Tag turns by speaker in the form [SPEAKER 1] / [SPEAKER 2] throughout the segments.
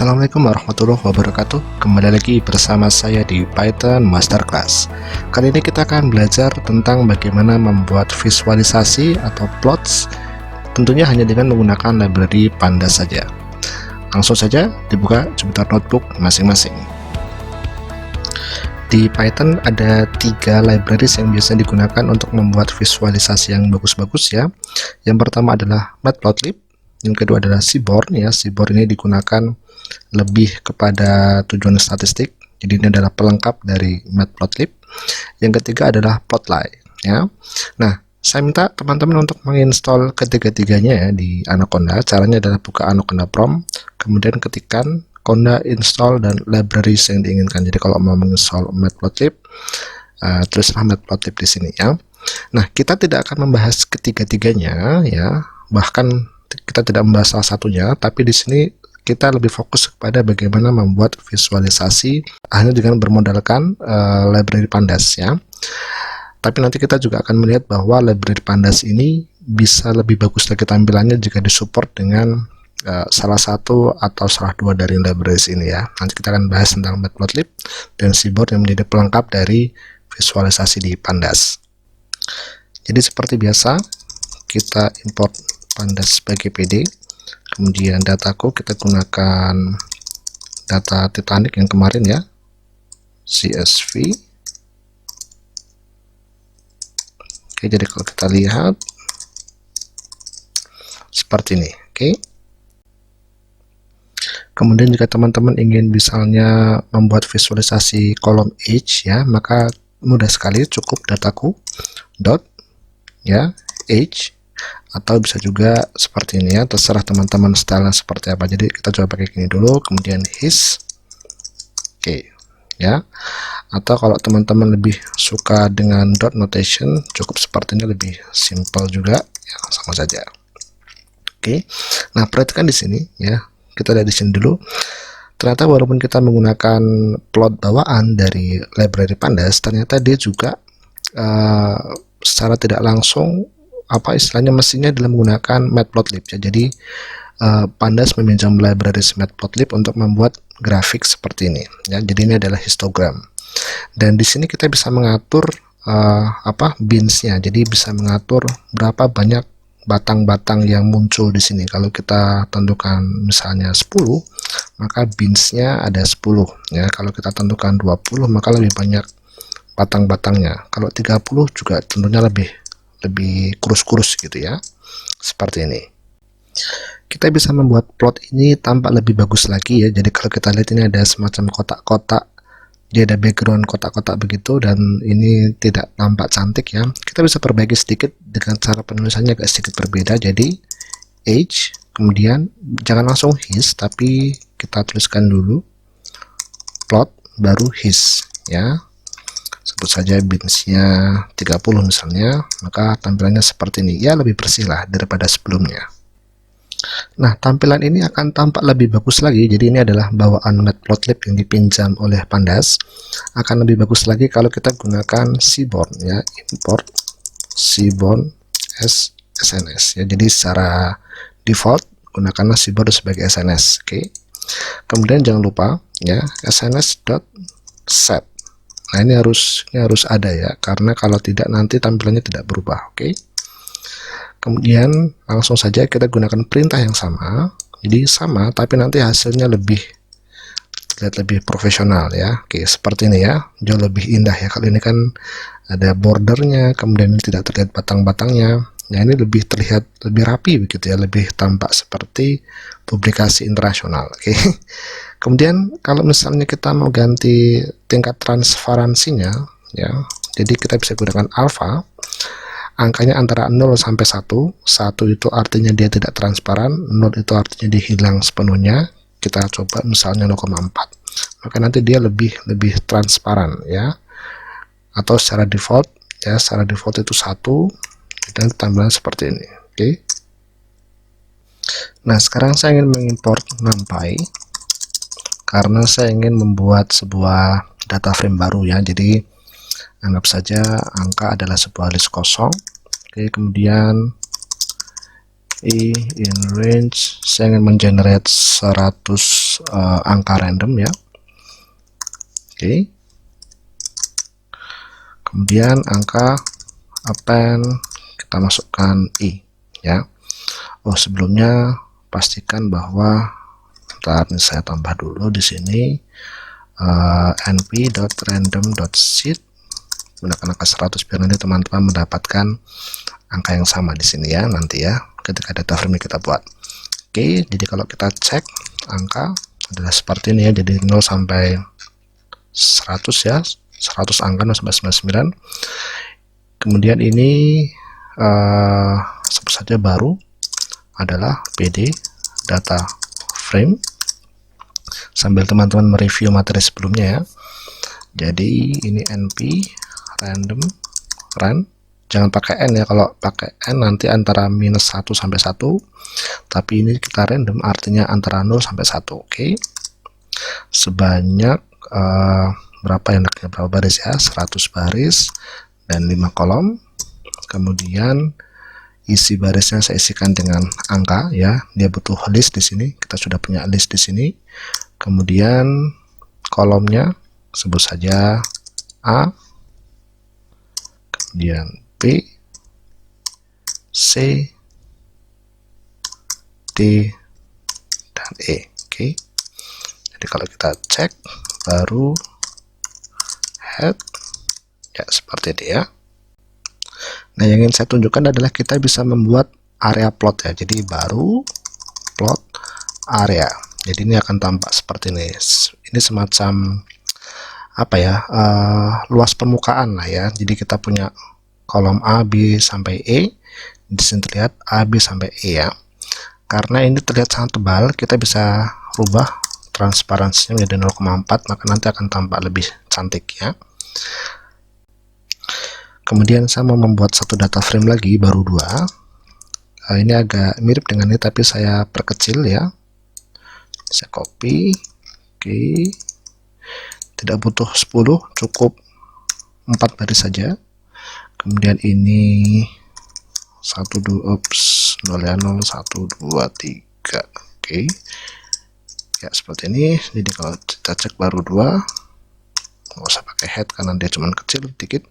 [SPEAKER 1] Assalamualaikum warahmatullahi wabarakatuh. Kembali lagi bersama saya di Python Masterclass. Kali ini kita akan belajar tentang bagaimana membuat visualisasi atau plots, tentunya hanya dengan menggunakan library Pandas saja. Langsung saja dibuka Jupyter Notebook masing-masing. Di Python ada 3 libraries yang biasanya digunakan untuk membuat visualisasi yang bagus-bagus ya. Yang pertama adalah Matplotlib, yang kedua adalah Seaborn ya. Seaborn ini digunakan lebih kepada tujuan statistik, jadi ini adalah pelengkap dari Matplotlib. Yang ketiga adalah Plotly ya. Nah, saya minta teman-teman untuk menginstall ketiga-tiganya ya di Anaconda. Caranya adalah buka Anaconda Prom, kemudian ketikkan Conda install dan libraries yang diinginkan. Jadi kalau mau menginstall Matplotlib, tulislah Matplotlib di sini ya. Nah, kita tidak akan membahas ketiga-tiganya ya, bahkan kita tidak membahas salah satunya, tapi di sini kita lebih fokus kepada bagaimana membuat visualisasi hanya dengan bermodalkan library Pandas ya. Tapi nanti kita juga akan melihat bahwa library Pandas ini bisa lebih bagus lagi tampilannya jika disupport dengan salah satu atau salah dua dari libraries ini ya. Nanti kita akan bahas tentang Matplotlib dan Seaborn yang menjadi pelengkap dari visualisasi di Pandas. Jadi seperti biasa, kita import Pandas sebagai PD. Kemudian dataku kita gunakan data Titanic yang kemarin ya, CSV. Oke, jadi kalau kita lihat seperti ini. Oke. Kemudian jika teman-teman ingin misalnya membuat visualisasi kolom age ya, maka mudah sekali, cukup dataku dot ya age, atau bisa juga seperti ini ya, terserah teman-teman stylenya seperti apa. Jadi kita coba pakai gini dulu, kemudian his. Oke ya, atau kalau teman-teman lebih suka dengan dot notation, cukup seperti ini, lebih simple juga ya, sama saja. Oke, nah perhatikan di sini ya, kita lihat di sini dulu. Ternyata walaupun kita menggunakan plot bawaan dari library Pandas, ternyata dia juga secara tidak langsung istilahnya mesinnya dalam menggunakan Matplotlib ya. Jadi Pandas meminjam library Matplotlib untuk membuat grafik seperti ini ya. Jadi ini adalah histogram, dan di sini kita bisa mengatur binsnya. Jadi bisa mengatur berapa banyak batang-batang yang muncul di sini. Kalau kita tentukan misalnya 10, maka binsnya ada 10 ya. Kalau kita tentukan 20, maka lebih banyak batang-batangnya. Kalau 30 juga tentunya lebih kurus-kurus gitu ya, seperti ini. Kita bisa membuat plot ini tampak lebih bagus lagi ya. Jadi kalau kita lihat ini ada semacam kotak-kotak, dia ada background kotak-kotak begitu, dan ini tidak tampak cantik ya. Kita bisa perbaiki sedikit dengan cara penulisannya agak sedikit berbeda. Jadi age, kemudian jangan langsung his, tapi kita tuliskan dulu plot baru his ya. Sebut saja binsnya 30 misalnya, maka tampilannya seperti ini ya, lebih bersih lah daripada sebelumnya. Nah, tampilan ini akan tampak lebih bagus lagi. Jadi ini adalah bawaan Matplotlib yang dipinjam oleh Pandas. Akan lebih bagus lagi kalau kita gunakan Seaborn ya, import Seaborn as SNS ya. Jadi secara default gunakanlah Seaborn sebagai SNS. Oke. Kemudian jangan lupa ya, sns.set. Nah, ini harus ada ya, karena kalau tidak nanti tampilannya tidak berubah. Oke. Kemudian langsung saja kita gunakan perintah yang sama. Jadi sama, tapi nanti hasilnya lebih profesional ya. Oke, seperti ini ya, jauh lebih indah ya. Kalau ini kan ada bordernya, kemudian ini tidak terlihat batang-batangnya. Nah, ini lebih terlihat lebih rapi begitu ya, lebih tampak seperti publikasi internasional. Oke. Kemudian kalau misalnya kita mau ganti tingkat transparansinya ya, jadi kita bisa gunakan alpha. Angkanya antara 0 sampai 1. 1 itu artinya dia tidak transparan, 0 itu artinya dia hilang sepenuhnya. Kita coba misalnya 0,4. Maka nanti dia lebih transparan ya. Atau secara default ya, secara default itu 1, dan tampilan seperti ini. Oke. Nah, sekarang saya ingin mengimport NumPy karena saya ingin membuat sebuah data frame baru ya. Jadi anggap saja angka adalah sebuah list kosong. Oke, kemudian in range, saya ingin mengenerate 100 angka random ya. Oke. Kemudian angka append kita masukkan i ya. Oh, sebelumnya pastikan bahwa ini saya tambah dulu di sini np.random.seed gunakan angka 100 biar nanti teman-teman mendapatkan angka yang sama di sini ya nanti ya ketika data frame kita buat. Oke, jadi kalau kita cek angka adalah seperti ini ya, jadi 0 sampai 100 ya, 100 angka 0 sampai 99. Kemudian ini sebut saja baru adalah PD data frame, sambil teman-teman mereview materi sebelumnya ya. Jadi ini np random run, jangan pakai n ya, kalau pakai n nanti antara -1 sampai 1, tapi ini kita random artinya antara 0 sampai 1. Oke. Sebanyak berapa enaknya, berapa baris ya, 100 baris dan 5 kolom. Kemudian isi barisnya saya isikan dengan angka ya, dia butuh list di sini, kita sudah punya list di sini. Kemudian kolomnya sebut saja A, kemudian B, C, D, dan E. Oke. Jadi kalau kita cek baru head ya seperti ini ya. Nah, yang ingin saya tunjukkan adalah kita bisa membuat area plot ya. Jadi baru plot area. Jadi ini akan tampak seperti ini. Ini semacam apa ya? Luas permukaan lah ya. Jadi kita punya kolom A, B sampai E. Di sini terlihat A, B sampai E ya. Karena ini terlihat sangat tebal, kita bisa rubah transparansinya menjadi 0,4, maka nanti akan tampak lebih cantik ya. Kemudian saya mau membuat satu data frame lagi, baru 2. Ini agak mirip dengan ini tapi saya perkecil ya. Saya copy. Oke. Tidak butuh 10, cukup 4 baris saja. Kemudian ini 1 2 0 ya, 0 1 2 3. Oke. Ya seperti ini. Jadi kalau kita cek baru 2, nggak usah pakai head karena dia cuma kecil dikit.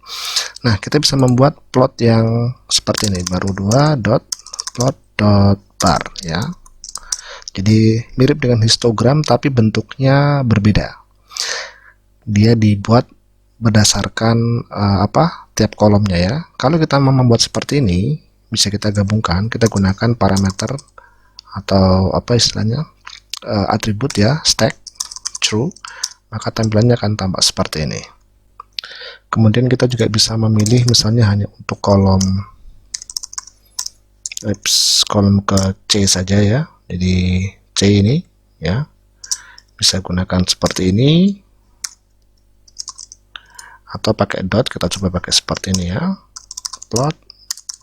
[SPEAKER 1] Nah, kita bisa membuat plot yang seperti ini, baru 2 dot plot dot bar ya. Jadi mirip dengan histogram tapi bentuknya berbeda. Dia dibuat berdasarkan tiap kolomnya ya. Kalau kita mau membuat seperti ini, bisa kita gabungkan, kita gunakan parameter atau apa istilahnya atribut ya, stack true, maka tampilannya akan tampak seperti ini. Kemudian kita juga bisa memilih misalnya hanya untuk kolom ke C saja ya. Jadi C ini ya bisa gunakan seperti ini, atau pakai dot. Kita coba pakai seperti ini ya, plot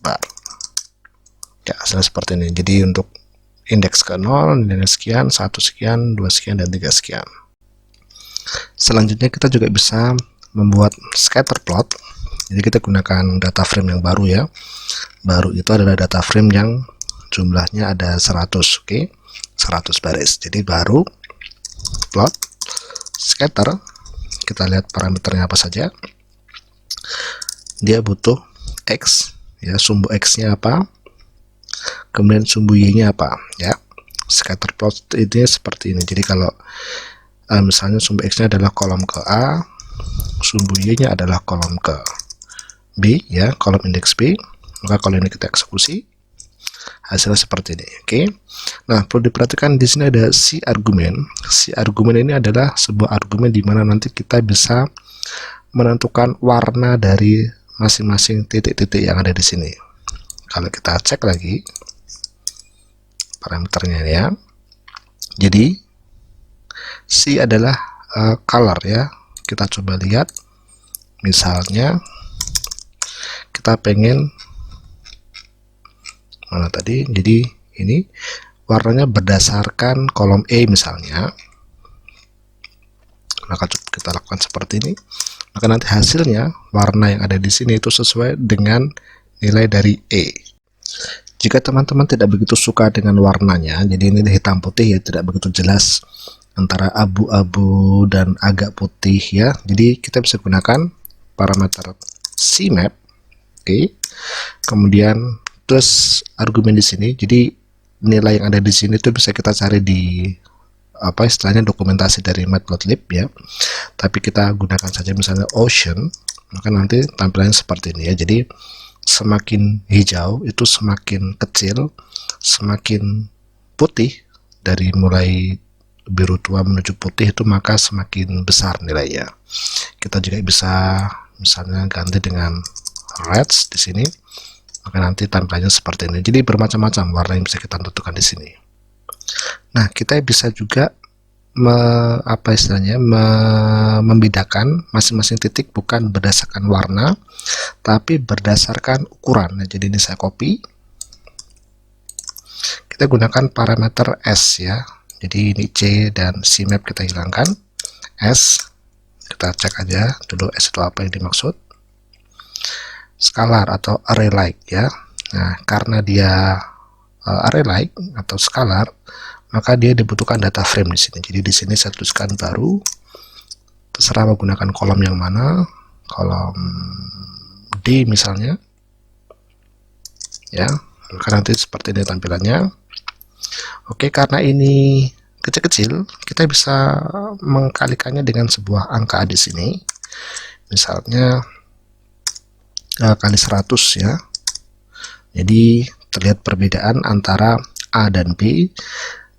[SPEAKER 1] bar ya, hasilnya seperti ini. Jadi untuk indeks ke 0, nilai sekian, 1 sekian, 2 sekian, dan 3 sekian. Selanjutnya kita juga bisa membuat scatter plot. Jadi kita gunakan data frame yang baru ya. Baru itu adalah data frame yang jumlahnya ada 100. Oke. 100 baris. Jadi baru plot scatter. Kita lihat parameternya apa saja. Dia butuh X ya, sumbu X-nya apa, kemudian sumbu Y-nya apa ya. Scatter plot ini seperti ini. Jadi kalau misalnya sumbu X-nya adalah kolom ke A, sumbu Y-nya adalah kolom ke B ya, kolom indeks B, maka kalau ini kita eksekusi hasilnya seperti ini. Oke. Nah, perlu diperhatikan di sini ada si argumen. Si argumen ini adalah sebuah argumen di mana nanti kita bisa menentukan warna dari masing-masing titik-titik yang ada di sini. Kalau kita cek lagi parameternya ya. Jadi C adalah color ya. Kita coba lihat. Misalnya kita pengen mana tadi? Jadi ini warnanya berdasarkan kolom E misalnya. Maka kita lakukan seperti ini. Maka nanti hasilnya warna yang ada di sini itu sesuai dengan nilai dari E. Jika teman-teman tidak begitu suka dengan warnanya, jadi ini hitam putih ya, tidak begitu jelas antara abu-abu dan agak putih ya, jadi kita bisa gunakan parameter CMap. Oke. Kemudian terus argumen di sini, jadi nilai yang ada di sini tuh bisa kita cari di apa istilahnya dokumentasi dari Matplotlib ya, tapi kita gunakan saja misalnya ocean, maka nanti tampilannya seperti ini ya. Jadi semakin hijau itu semakin kecil, semakin putih dari mulai biru tua menuju putih itu maka semakin besar nilainya. Kita juga bisa misalnya ganti dengan reds di sini, maka nanti tampilannya seperti ini. Jadi bermacam-macam warna yang bisa kita tentukan di sini. Nah, kita bisa juga membedakan masing-masing titik bukan berdasarkan warna, tapi berdasarkan ukuran. Nah, jadi ini saya copy. Kita gunakan parameter S ya. Jadi ini C dan CMap kita hilangkan. S, kita cek aja dulu S itu apa yang dimaksud. Scalar atau array like ya. Nah, karena dia array like atau scalar, maka dia dibutuhkan data frame di sini. Jadi di sini saya tuliskan baru, terserah menggunakan kolom yang mana, kolom D misalnya, ya. Maka nanti seperti ini tampilannya. Oke, karena ini kecil-kecil, kita bisa mengkalikannya dengan sebuah angka di sini, misalnya kali 100 ya. Jadi terlihat perbedaan antara A dan B,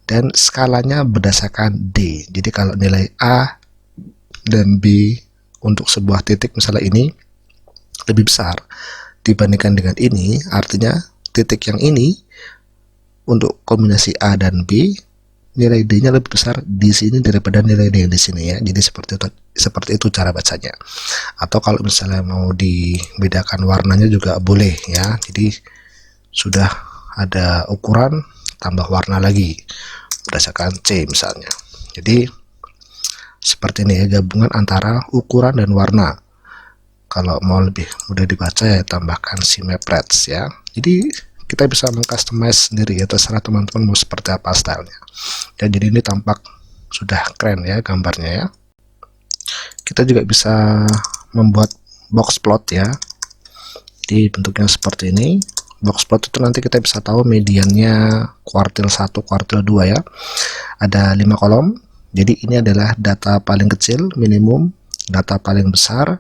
[SPEAKER 1] dan skalanya berdasarkan D. Jadi kalau nilai A dan B untuk sebuah titik misalnya ini lebih besar dibandingkan dengan ini, artinya titik yang ini untuk kombinasi A dan B nilai D-nya lebih besar di sini daripada nilai D yang di sini ya. Jadi seperti itu cara bacanya. Atau kalau misalnya mau dibedakan warnanya juga boleh ya. Jadi sudah ada ukuran tambah warna lagi berdasarkan C misalnya. Jadi seperti ini ya, gabungan antara ukuran dan warna. Kalau mau lebih mudah dibaca ya tambahkan CMap Reds ya. Jadi kita bisa mengcustomize sendiri ya, terserah teman-teman mau seperti apa stylenya. Dan jadi ini tampak sudah keren ya gambarnya ya. Kita juga bisa membuat box plot ya. Jadi bentuknya seperti ini. Box plot itu nanti kita bisa tahu mediannya kuartil 1, kuartil 2 ya. Ada 5 kolom. Jadi ini adalah data paling kecil, minimum, data paling besar.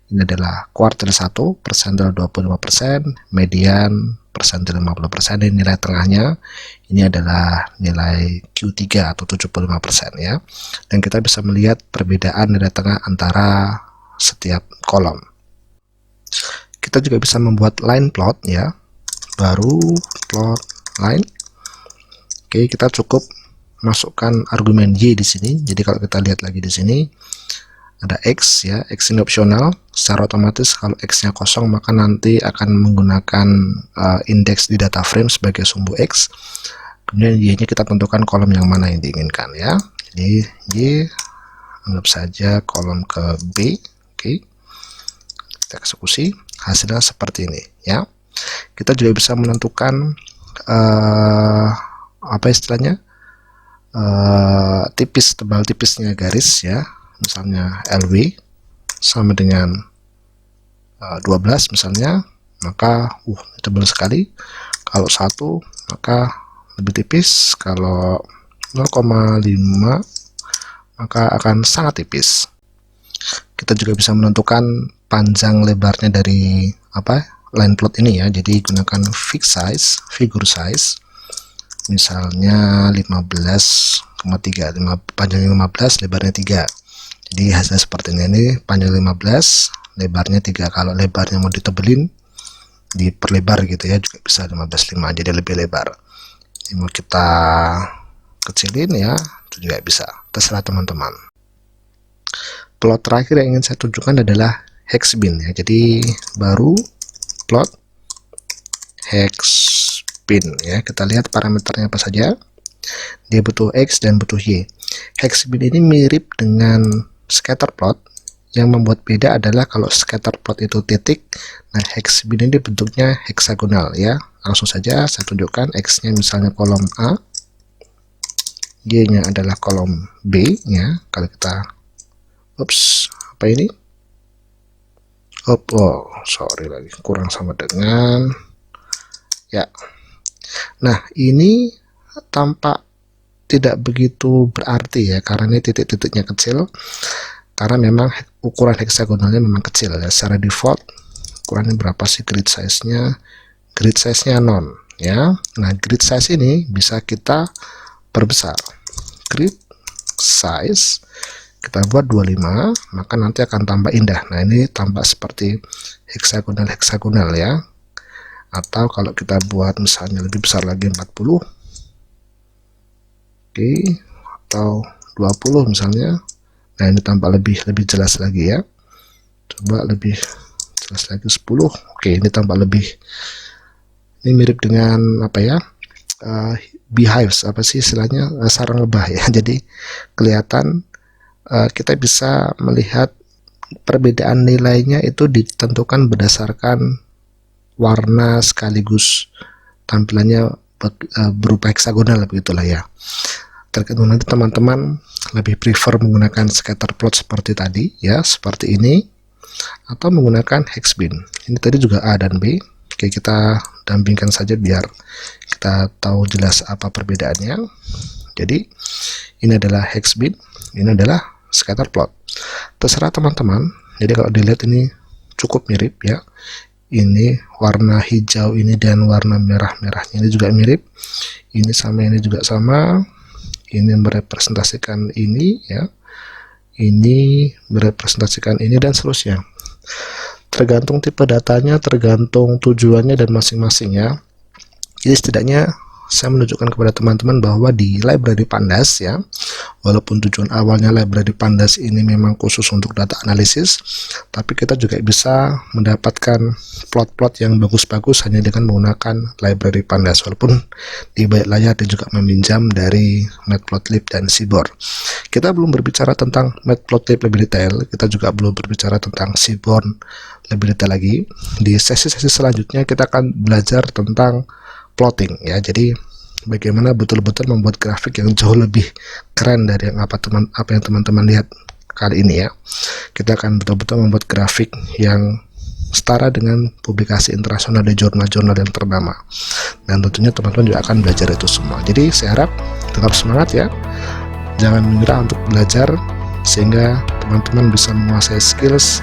[SPEAKER 1] Ini adalah kuartil 1, persentil 25%, median persentil 50%, ini nilai tengahnya. Ini adalah nilai Q3 atau 75% ya. Dan kita bisa melihat perbedaan nilai tengah antara setiap kolom. Kita juga bisa membuat line plot ya. Baru plot line. Oke, kita cukup masukkan argumen Y di sini. Jadi kalau kita lihat lagi di sini ada X ya, X ini opsional. Secara otomatis kalau X-nya kosong maka nanti akan menggunakan indeks di data frame sebagai sumbu X. Kemudian Y-nya kita tentukan kolom yang mana yang diinginkan ya. Jadi Y anggap saja kolom ke B. Oke. Kita eksekusi, hasilnya seperti ini ya. Kita juga bisa menentukan apa istilahnya? Tipis, tebal tipisnya garis ya. Misalnya LW sama dengan 12 misalnya, maka tebal sekali. Kalau 1 maka lebih tipis, kalau 0,5 maka akan sangat tipis. Kita juga bisa menentukan panjang lebarnya dari line plot ini ya. Jadi gunakan fixed size, figure size, misalnya 15,3, panjangnya 15, lebarnya 3. Jadi hasilnya seperti ini, panjang 15, lebarnya 3. Kalau lebarnya mau ditebelin, diperlebar gitu ya, juga bisa 15,5, jadi lebih lebar. Ini mau kita kecilin ya, itu juga bisa, terserah teman-teman. Plot terakhir yang ingin saya tunjukkan adalah hex bin ya. Jadi baru plot hex bin ya. Kita lihat parameternya apa saja. Dia butuh X dan butuh Y. Hex bin ini mirip dengan scatter plot Yang membuat beda adalah kalau scatter plot itu titik, nah hex bin ini bentuknya heksagonal ya. Langsung saja saya tunjukkan, X-nya misalnya kolom A, Y-nya adalah kolom B ya. Kalau kita, apa ini? Sorry lagi, kurang sama dengan ya. Nah ini tampak tidak begitu berarti ya, karena ini titik-titiknya kecil, karena memang ukuran heksagonalnya memang kecil ya. Secara default ukurannya berapa sih grid size-nya? Grid size-nya non ya. Nah grid size ini bisa kita perbesar. Grid size kita buat 25, maka nanti akan tambah indah. Nah ini tampak seperti heksagonal ya. Atau kalau kita buat misalnya lebih besar lagi 40, oke, atau 20 misalnya. Nah ini tampak lebih jelas lagi ya. Coba lebih jelas lagi 10. Oke, ini tampak lebih, ini mirip dengan apa ya, beehives, apa sih istilahnya, sarang lebah ya. Jadi kelihatan, kita bisa melihat perbedaan nilainya itu ditentukan berdasarkan warna sekaligus tampilannya berupa heksagonal, begitulah ya. Tergantung nanti teman-teman lebih prefer menggunakan scatter plot seperti tadi ya, seperti ini, atau menggunakan hex bin. Ini tadi juga A dan B. Oke, kita dampingkan saja biar kita tahu jelas apa perbedaannya. Jadi ini adalah hex bin, ini adalah scatter plot. Terserah teman-teman. Jadi kalau dilihat ini cukup mirip ya. Ini warna hijau ini dan warna merah-merahnya ini juga mirip. Ini sama, ini juga sama. Ini merepresentasikan ini ya, ini merepresentasikan ini, dan seterusnya. Tergantung tipe datanya, tergantung tujuannya dan masing-masing ya. Jadi setidaknya saya menunjukkan kepada teman-teman bahwa di library Pandas ya, walaupun tujuan awalnya library Pandas ini memang khusus untuk data analisis, tapi kita juga bisa mendapatkan plot-plot yang bagus-bagus hanya dengan menggunakan library Pandas, walaupun di balik layar dia juga meminjam dari Matplotlib dan Seaborn. Kita belum berbicara tentang Matplotlib lebih detail, kita juga belum berbicara tentang Seaborn lebih detail lagi. Di sesi-sesi selanjutnya kita akan belajar tentang plotting ya. Jadi bagaimana betul-betul membuat grafik yang jauh lebih keren dari yang apa yang teman-teman lihat kali ini ya. Kita akan betul-betul membuat grafik yang setara dengan publikasi internasional di jurnal-jurnal yang ternama, dan tentunya teman-teman juga akan belajar itu semua. Jadi saya harap tetap semangat ya, jangan menyerah untuk belajar, sehingga teman-teman bisa menguasai skills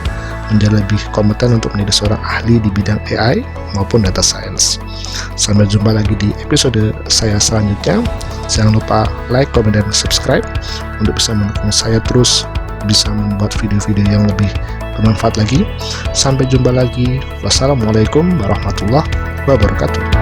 [SPEAKER 1] menjadi lebih kompeten untuk menjadi seorang ahli di bidang AI maupun data science. Sampai jumpa lagi di episode saya selanjutnya. Jangan lupa like, comment, dan subscribe untuk bisa mendukung saya terus bisa membuat video-video yang lebih bermanfaat lagi. Sampai jumpa lagi. Wassalamualaikum warahmatullahi wabarakatuh.